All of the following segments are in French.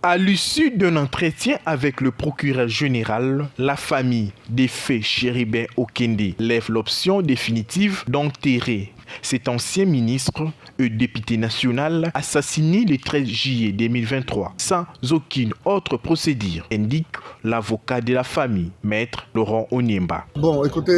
À l'issue d'un entretien avec le procureur général, la famille défait Chéribin Okende lève l'option définitive d'enterrer cet ancien ministre et député national assassiné le 13 juillet 2023 sans aucune autre procédure, indique l'avocat de la famille, maître Laurent Onyemba. Bon, écoutez,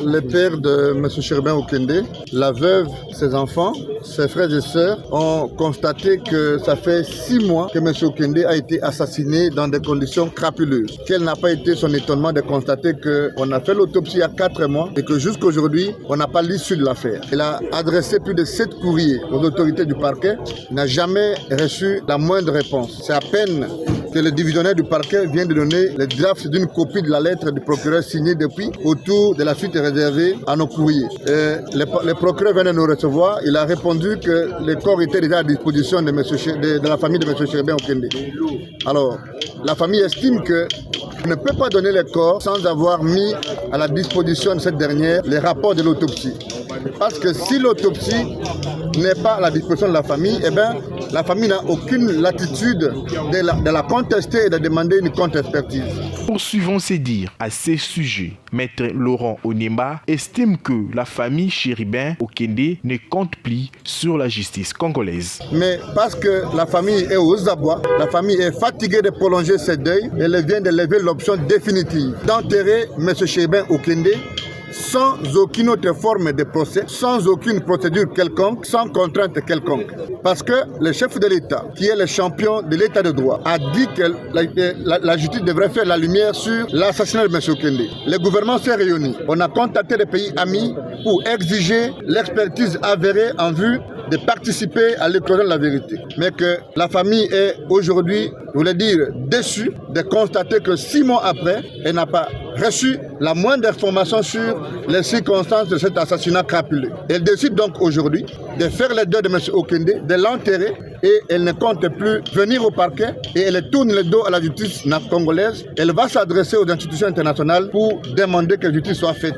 le père de M. Chéribin Okende, la veuve, ses enfants, ses frères et sœurs ont constaté que ça fait 6 mois que M. Okende a été assassiné dans des conditions crapuleuses. Quel n'a pas été son étonnement de constater qu'on a fait l'autopsie il y a 4 mois et que jusqu'à aujourd'hui, on n'a pas l'issue de l'affaire. Il a adressé plus de 7 courriers aux autorités du parquet, n'a jamais reçu la moindre réponse. C'est à peine que le divisionnaire du parquet vient de donner le draft d'une copie de la lettre du procureur signée depuis autour de la suite réservée à nos courriers. Le procureur vient de nous recevoir, il a répondu que les corps étaient déjà à disposition de la famille de M. Chéribin Okende. Alors, la famille estime que ne peut pas donner les corps sans avoir mis à la disposition de cette dernière les rapports de l'autopsie. Parce que si l'autopsie n'est pas à la disposition de la famille, eh bien, la famille n'a aucune latitude de la contester et de demander une contre-expertise. Poursuivons ces dires à ces sujets. Maître Laurent Onyemba estime que la famille Chéribin Okende ne compte plus sur la justice congolaise. Mais parce que la famille est aux abois, la famille est fatiguée de prolonger ses deuils, elle vient de lever l'option définitive d'enterrer M. Chéribin Okende sans aucune autre forme de procès, sans aucune procédure quelconque, sans contrainte quelconque. Parce que le chef de l'État, qui est le champion de l'État de droit, a dit que la justice devrait faire la lumière sur l'assassinat de M. Okende. Le gouvernement s'est réuni. On a contacté les pays amis pour exiger l'expertise avérée en vue de participer à l'éclosion de la vérité. Mais que la famille est aujourd'hui, je voulais dire, déçue de constater que 6 mois après, elle n'a pas reçu la moindre information sur les circonstances de cet assassinat crapuleux. Elle décide donc aujourd'hui de faire le deuil de M. Okende, de l'enterrer, et elle ne compte plus venir au parquet et elle tourne le dos à la justice congolaise. Elle va s'adresser aux institutions internationales pour demander que la justice soit faite.